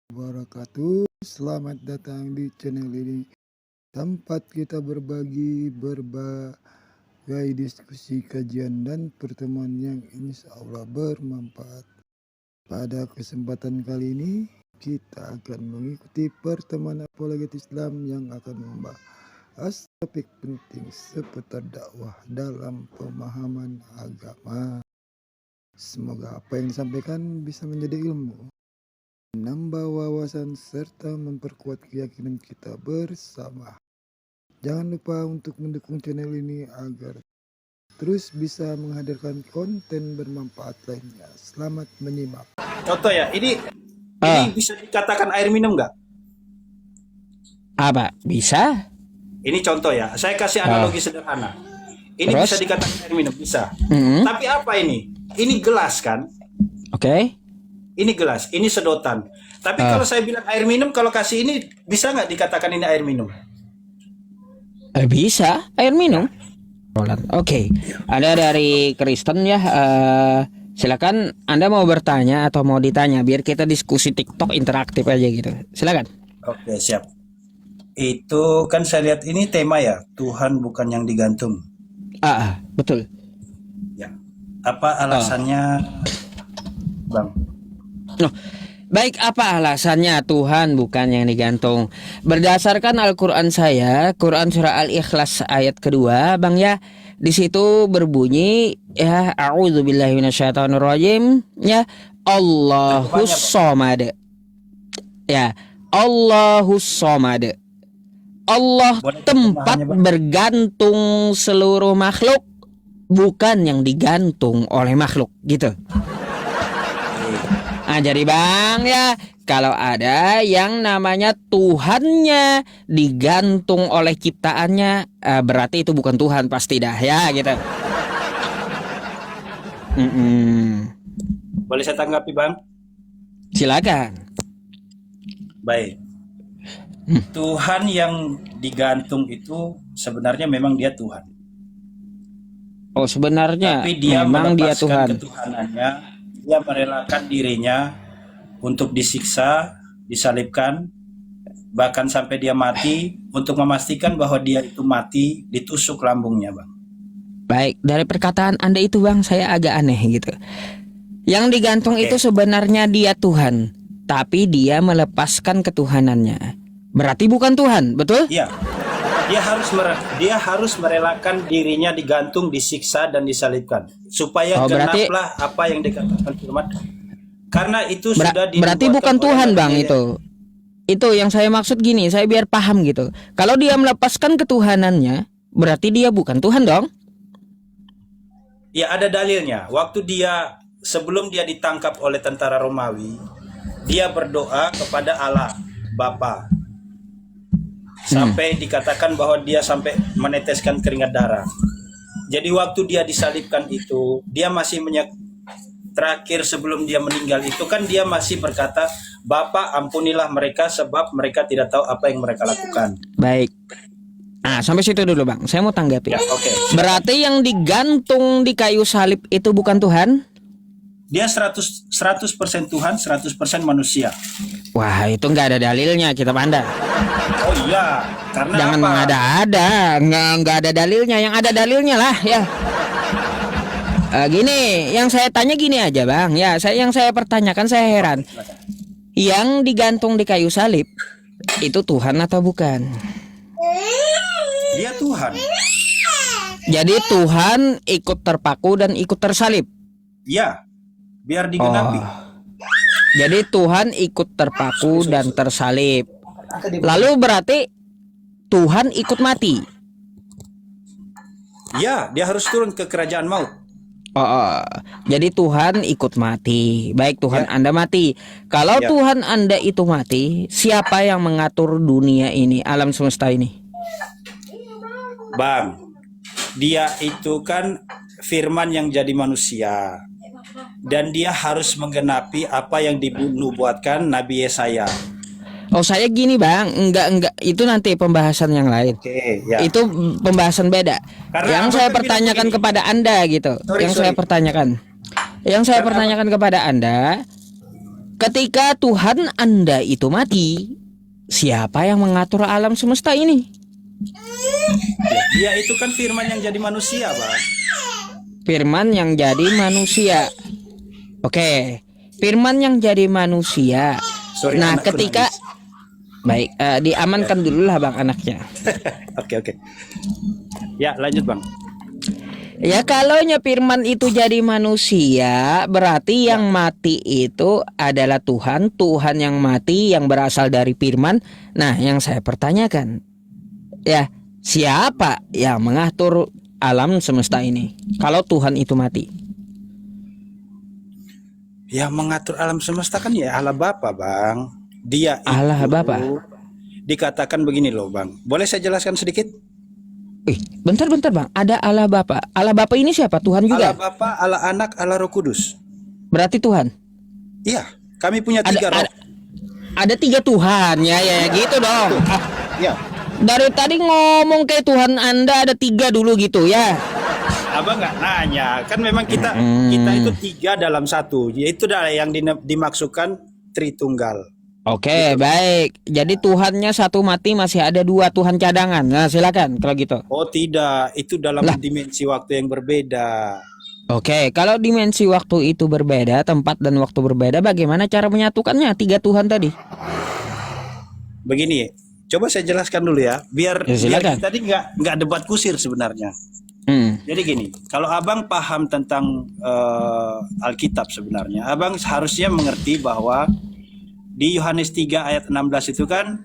Wabarakatuh. Selamat datang di channel ini, tempat kita berbagi berbagai diskusi, kajian, dan pertemuan yang insya Allah bermanfaat. Pada kesempatan kali ini, kita akan mengikuti pertemuan apologetis Islam yang akan membahas topik penting seputar dakwah dalam pemahaman agama. Semoga apa yang disampaikan bisa menjadi ilmu, menambah wawasan, serta memperkuat keyakinan kita bersama. Jangan lupa untuk mendukung channel ini agar terus bisa menghadirkan konten bermanfaat lainnya. Selamat menyimak. Contoh ya, ini bisa dikatakan air minum nggak? Apa? Bisa? Ini contoh ya, saya kasih analogi sederhana. Ini Terus? bisa dikatakan air minum, bisa. Mm-hmm. Tapi apa ini? Ini gelas kan? Oke. Ini gelas, ini sedotan. Tapi kalau saya bilang air minum, kalau kasih ini, bisa nggak dikatakan ini air minum? Bisa, air minum. Oke. Ada dari Kristen ya. Silakan, Anda mau bertanya atau mau ditanya biar kita diskusi TikTok interaktif aja gitu. Silakan. Oke, siap. Itu kan saya lihat ini tema ya, Tuhan bukan yang digantung. Betul. Ya. Apa alasannya, Bang? Baik, apa alasannya Tuhan bukan yang digantung? Berdasarkan Al-Quran saya, Quran surah Al-Ikhlas ayat kedua, Bang ya, di situ berbunyi ya, a'udzubillahi minasyaitonirrajim, ya, Allahus Somad. Ya, Allahus Somad. Allah tempat bergantung seluruh makhluk, bukan yang digantung oleh makhluk, gitu. Jadi Bang ya, kalau ada yang namanya Tuhannya digantung oleh ciptaannya, berarti itu bukan Tuhan pasti dah ya gitu. Boleh saya tanggapi, Bang? Silakan. Baik. Tuhan yang digantung itu sebenarnya memang dia Tuhan. Oh, sebenarnya tapi dia memang dia Tuhan. Ketuhanannya, dia merelakan dirinya untuk disiksa, disalibkan, bahkan sampai dia mati untuk memastikan bahwa dia itu mati ditusuk lambungnya, Bang. Baik, dari perkataan Anda itu Bang, saya agak aneh gitu. Yang digantung itu sebenarnya dia Tuhan, tapi dia melepaskan ketuhanannya. Berarti bukan Tuhan, betul? Iya. Dia harus merelakan dirinya digantung, disiksa dan disalibkan supaya genaplah apa yang dikatakan firman. Karena itu sudah berarti bukan Tuhan, Bang, itu. Itu yang saya maksud gini, saya biar paham gitu. Kalau dia melepaskan ketuhanannya, berarti dia bukan Tuhan dong? Ya, ada dalilnya. Waktu sebelum dia ditangkap oleh tentara Romawi, dia berdoa kepada Allah Bapa. Sampai dikatakan bahwa dia sampai meneteskan keringat darah. Jadi waktu dia disalibkan itu, dia masih terakhir sebelum dia meninggal itu kan dia masih berkata, Bapa ampunilah mereka sebab mereka tidak tahu apa yang mereka lakukan. Baik. Sampai situ dulu Bang, saya mau tanggapi. Ya, berarti yang digantung di kayu salib itu bukan Tuhan? Dia 100% Tuhan, 100% manusia. Wah, itu nggak ada dalilnya, kita pandang. Oh iya, karena jangan mengada-ada, nggak ada dalilnya. Yang ada dalilnya lah ya. Gini, yang saya tanya gini aja Bang, ya, yang saya pertanyakan, saya heran. Yang digantung di kayu salib itu Tuhan atau bukan? Dia Tuhan. Jadi Tuhan ikut terpaku dan ikut tersalib. Ya, biar digenapi. Jadi Tuhan ikut terpaku dan tersalib. Lalu berarti Tuhan ikut mati. Ya, dia harus turun ke kerajaan maut. Jadi Tuhan ikut mati. Baik, Tuhan Anda mati. Kalau Tuhan Anda itu mati, siapa yang mengatur dunia ini, alam semesta ini? Bang, dia itu kan firman yang jadi manusia. Dan dia harus menggenapi apa yang dinubuatkan Nabi Yesaya. Oh, saya gini Bang, enggak, itu nanti pembahasan yang lain. Itu pembahasan beda. Karena yang saya pertanyakan kepada Anda gitu. Yang saya pertanyakan kepada Anda, ketika Tuhan Anda itu mati, siapa yang mengatur alam semesta ini? Ya itu kan firman yang jadi manusia, Bang. Firman yang jadi manusia. Oke, firman yang jadi manusia. Sorry, Nah, anakku ketika nangis. baik, diamankan dulu lah Bang anaknya. Oke. Ya, lanjut, Bang. Ya kalaunya firman itu jadi manusia, berarti yang mati itu adalah Tuhan. Tuhan yang mati yang berasal dari firman. Nah, yang saya pertanyakan, ya siapa yang mengatur alam semesta ini kalau Tuhan itu mati? Yang mengatur alam semesta kan ya Allah Bapa, Bang. Dia itu Allah Bapa. dikatakan begini loh, Bang. Boleh saya jelaskan sedikit? Bentar Bang, ada Allah Bapa. Allah Bapa ini siapa? Tuhan juga? Allah Bapa, Allah Anak, Allah Roh Kudus. Berarti Tuhan? Iya, kami punya tiga roh. Ada tiga Tuhan, ya gitu dong. Ya, Dari tadi ngomong kayak Tuhan Anda ada tiga dulu gitu ya. Abang nggak nanya. Kan memang kita itu tiga dalam satu. Yaitu yang dimaksudkan Tritunggal. Oke, baik. Jadi Tuhannya satu mati, masih ada dua Tuhan cadangan. Nah, silakan kalau gitu. Oh tidak, itu dalam dimensi waktu yang berbeda. Oke, kalau dimensi waktu itu berbeda, tempat dan waktu berbeda, bagaimana cara menyatukannya tiga Tuhan tadi? Begini, coba saya jelaskan dulu ya, biar silakan. tadi nggak debat kusir sebenarnya. Jadi gini, kalau abang paham tentang Alkitab sebenarnya, abang harusnya mengerti bahwa di Yohanes 3 ayat 16 itu kan,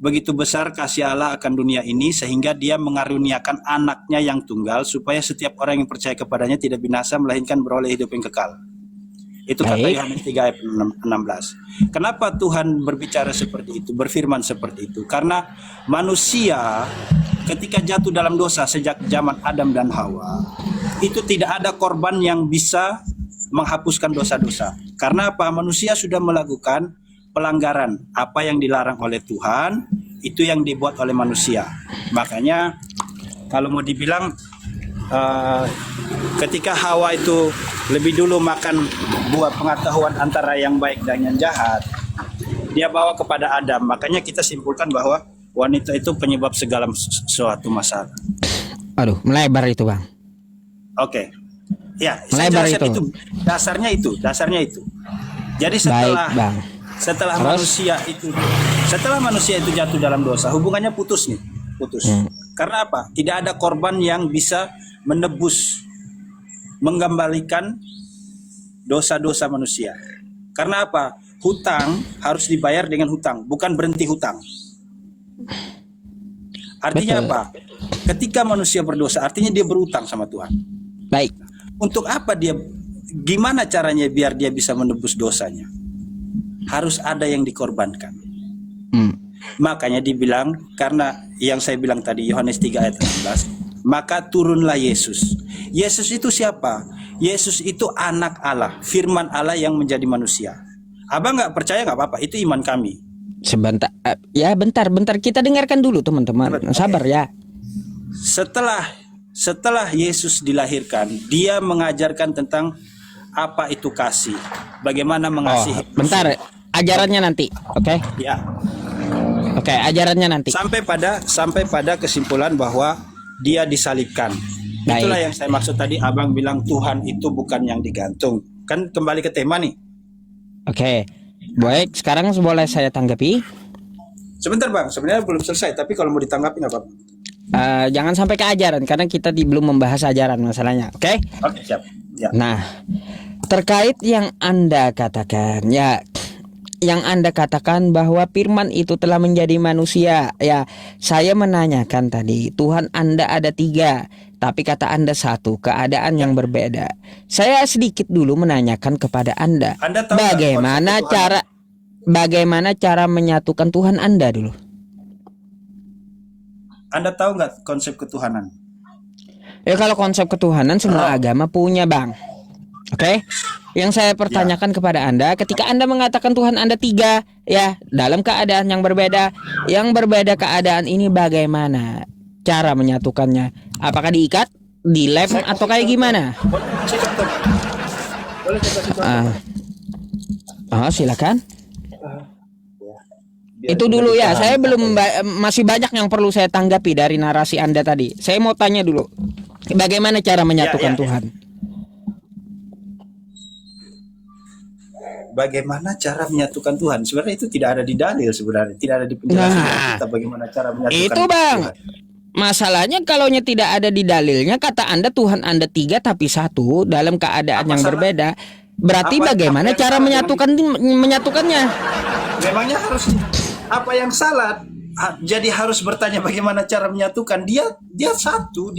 begitu besar kasih Allah akan dunia ini sehingga dia mengaruniakan anaknya yang tunggal supaya setiap orang yang percaya kepadanya tidak binasa melainkan beroleh hidup yang kekal. Itu kata Yohanes 3 ayat 16. Kenapa Tuhan berbicara seperti itu, berfirman seperti itu? Karena manusia ketika jatuh dalam dosa sejak zaman Adam dan Hawa, itu tidak ada korban yang bisa menghapuskan dosa-dosa. Karena apa? Manusia sudah melakukan pelanggaran. Apa yang dilarang oleh Tuhan, itu yang dibuat oleh manusia. Makanya kalau mau dibilang ketika Hawa itu lebih dulu makan buah pengetahuan antara yang baik dan yang jahat, dia bawa kepada Adam. Makanya kita simpulkan bahwa wanita itu penyebab segala suatu masalah. Aduh, melebar itu Bang. Oke. Ya, melebar saya jelaskan itu. Dasarnya itu. Jadi setelah manusia itu jatuh dalam dosa, hubungannya putus. Karena apa? Tidak ada korban yang bisa menebus, mengembalikan dosa-dosa manusia. Karena apa? Hutang harus dibayar dengan hutang, bukan berhenti hutang. Artinya apa? Ketika manusia berdosa, artinya dia berutang sama Tuhan. Baik. Untuk apa gimana caranya biar dia bisa menebus dosanya? Harus ada yang dikorbankan. Makanya dibilang, karena yang saya bilang tadi Yohanes 3 ayat 16, maka turunlah Yesus. Yesus itu siapa? Yesus itu anak Allah, firman Allah yang menjadi manusia. Abang nggak percaya nggak apa-apa, itu iman kami. Sebentar, bentar kita dengarkan dulu teman-teman. Sabar ya. Setelah Yesus dilahirkan, dia mengajarkan tentang apa itu kasih, bagaimana mengasihi. Bentar, ajarannya nanti, oke? Ya. Oke, ajarannya nanti. Sampai pada kesimpulan bahwa dia disalibkan. Baik. Itulah yang saya maksud tadi, abang bilang Tuhan itu bukan yang digantung. Kan kembali ke tema nih. Oke, baik. Sekarang boleh saya tanggapi? Sebentar bang, sebenarnya belum selesai. Tapi kalau mau ditanggapi nggak apa-apa. Jangan sampai ke ajaran, karena kita belum membahas ajaran masalahnya. Oke? Oke, siap. Ya. Nah, terkait yang Anda katakan, ya, yang Anda katakan bahwa firman itu telah menjadi manusia. Ya, saya menanyakan tadi, Tuhan Anda ada tiga, tapi kata Anda satu, keadaan yang berbeda. Saya sedikit dulu menanyakan kepada Anda, tahu bagaimana cara menyatukan Tuhan Anda dulu? Anda tahu nggak konsep ketuhanan? Ya, kalau konsep ketuhanan semua agama punya, Bang. Oke? Yang saya pertanyakan kepada Anda, ketika Anda mengatakan Tuhan Anda tiga, ya, dalam keadaan yang berbeda keadaan ini bagaimana cara menyatukannya? Apakah diikat, dilem, atau kayak gimana? Silakan. Biar Itu lebih dulu ya, paham saya apa belum yang- masih banyak yang perlu saya tanggapi dari narasi Anda tadi. Saya mau tanya dulu, bagaimana cara menyatukan ya. Tuhan? Bagaimana cara menyatukan Tuhan? Sebenarnya itu tidak ada di dalil sebenarnya, tidak ada di penjelasan Nah, kita bagaimana cara menyatukan itu bang, Tuhan. masalahnya kalau tidak ada di dalilnya, kata Anda Tuhan Anda tiga tapi satu dalam keadaan Apa yang salah? berbeda. Berarti Apa bagaimana yang cara salah menyatukannya? Memangnya harus apa yang salah? Jadi harus bertanya bagaimana cara menyatukan. Dia satu,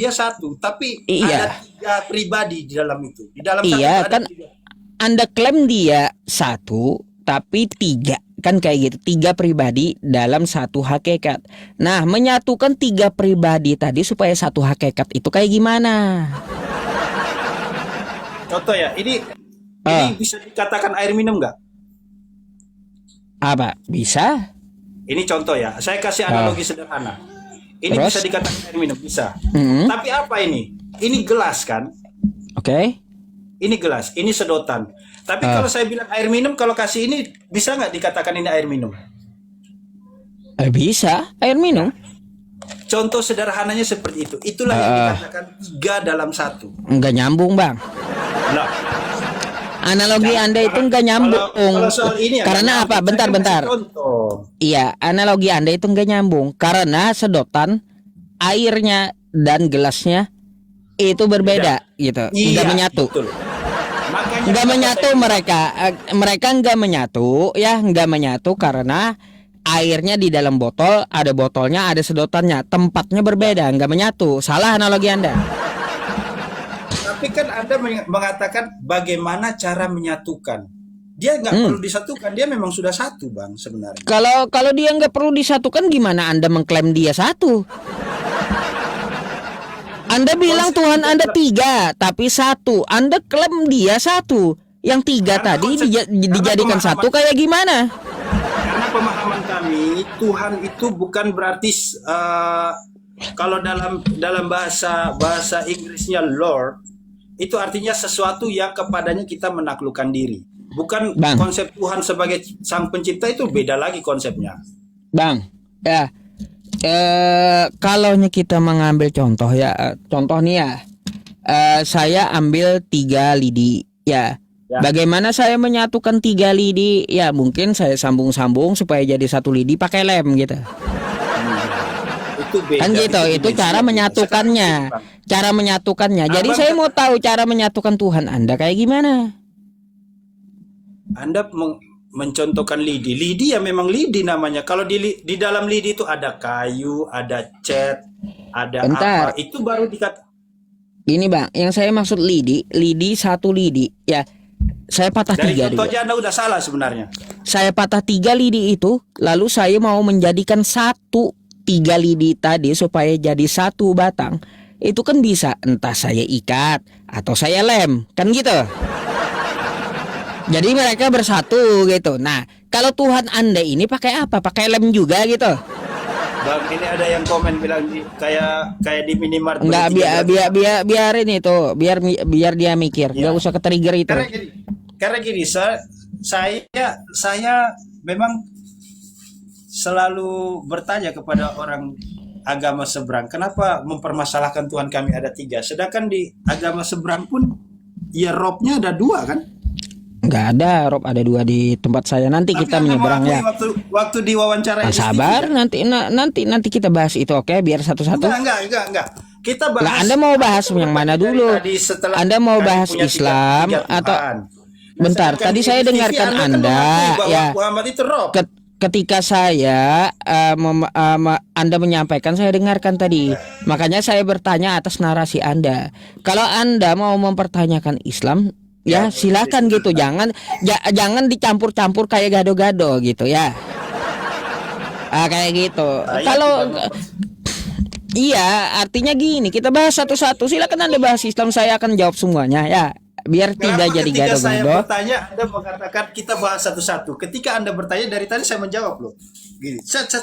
tapi Iya. ada tiga pribadi di dalam itu. Di dalam satu Iya itu ada kan, tiga. Anda klaim dia satu tapi tiga, kan kayak gitu, tiga pribadi dalam satu hakikat. Nah, menyatukan tiga pribadi tadi supaya satu hakikat itu kayak gimana? Contoh ya, ini bisa dikatakan air minum nggak? Apa? Bisa? Ini contoh ya, saya kasih analogi sederhana. Ini Terus? bisa dikatakan air minum, bisa. Mm-mm. Tapi apa ini? Ini gelas kan? Oke. Ini gelas, ini sedotan. Tapi kalau saya bilang air minum, kalau kasih ini, bisa nggak dikatakan ini air minum? Bisa, air minum. Contoh sederhananya seperti itu. Itulah yang dikatakan tiga dalam satu. Enggak nyambung, Bang. Nah, Analogi Anda itu enggak nyambung. kalau soal ini ya, Karena nggak apa? nyambung. Saya kan Bentar. kasih contoh. Iya, analogi Anda itu enggak nyambung karena sedotan, airnya dan gelasnya itu berbeda gitu. Iya, Enggak menyatu. betul. Makanya Enggak kenapa menyatu saya- mereka enggak menyatu ya, enggak menyatu karena airnya di dalam botol, ada botolnya, ada sedotannya, tempatnya berbeda, enggak menyatu. Salah analogi Anda. Tapi kan Anda mengatakan bagaimana cara menyatukan. Dia nggak perlu disatukan, dia memang sudah satu, Bang, sebenarnya. Kalau dia nggak perlu disatukan, gimana Anda mengklaim dia satu? Anda bilang Tuhan Anda tiga, tapi satu. Anda klaim dia satu. Yang tiga Karena tadi konsep- dijadikan karena satu kayak gimana? Karena pemahaman kami, Tuhan itu bukan berarti kalau dalam bahasa Inggrisnya Lord, itu artinya sesuatu yang kepadanya kita menaklukkan diri. Bukan Bang. konsep Tuhan sebagai sang pencipta, itu beda lagi konsepnya. Bang, ya. Kalau kita mengambil contoh ya, contoh nih ya, saya ambil 3 lidi ya. Ya. Bagaimana saya menyatukan 3 lidi? Ya mungkin saya sambung-sambung supaya jadi satu lidi pakai lem gitu. Itu beda. Kan gitu, itu dimensinya cara beda. menyatukannya. Sekarang, Cara menyatukannya. Jadi Abang saya kan- mau tahu cara menyatukan Tuhan Anda kayak gimana? Anda mencontohkan lidi. Lidi ya memang lidi namanya. Kalau di dalam lidi itu ada kayu, ada cat, ada Bentar. apa. Itu baru dikata. Ini Bang, yang saya maksud lidi satu lidi. Ya, saya patah Dari 3 contoh dulu. aja Anda udah salah sebenarnya. Saya patah 3 lidi itu, lalu saya mau menjadikan 3 lidi tadi supaya jadi satu batang. Itu kan bisa, entah saya ikat atau saya lem, kan gitu. Jadi mereka bersatu gitu. Nah, kalau Tuhan Anda ini pakai apa? Pakai lem juga gitu. Bang, ini ada yang komen bilang kayak di minimart. Enggak, beli 3 biarin itu, biar dia mikir, Ya. nggak usah ke trigger itu. Karena gini, saya memang selalu bertanya kepada orang agama seberang, kenapa mempermasalahkan Tuhan kami ada 3, sedangkan di agama seberang pun ya robnya ada 2 kan? Nggak ada, Rob, ada 2 di tempat saya. Nanti Tapi kita Anda menyeberang ya. mengakui waktu di wawancara Ah, sabar, nanti kita bahas itu, oke? Biar satu-satu. Enggak. Kita bahas. Lah, Anda mau bahas yang mana dulu? Tadi setelah Anda mau kami bahas punya Islam tiga atau Tuhan. bentar? Sedangkan Tadi di saya TV dengarkan kan Anda mengakui bahwa ya. Muhammad itu rob. Ketika saya Anda menyampaikan, saya dengarkan tadi. Makanya saya bertanya atas narasi Anda. Kalau Anda mau mempertanyakan Islam, ya silakan gitu. Jangan dicampur-campur kayak gado-gado gitu ya. Kayak gitu. Kalau iya, artinya gini, kita bahas satu-satu. Silakan Anda bahas Islam, saya akan jawab semuanya ya. Biar tidak jadi ketika saya gado-gado. bertanya, Anda mengatakan kita bahas satu-satu. Ketika Anda bertanya dari tadi saya menjawab loh. Gini, cet.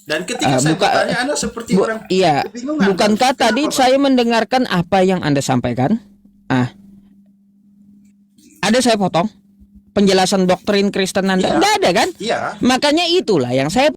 Dan ketika saya bertanya, Anda seperti orang Iya, kebingungan. bukankah tadi saya mendengarkan apa yang Anda sampaikan? Ada saya potong. penjelasan doktrin Kristen Anda? Iya. Nggak ada kan? Iya. Makanya itulah yang saya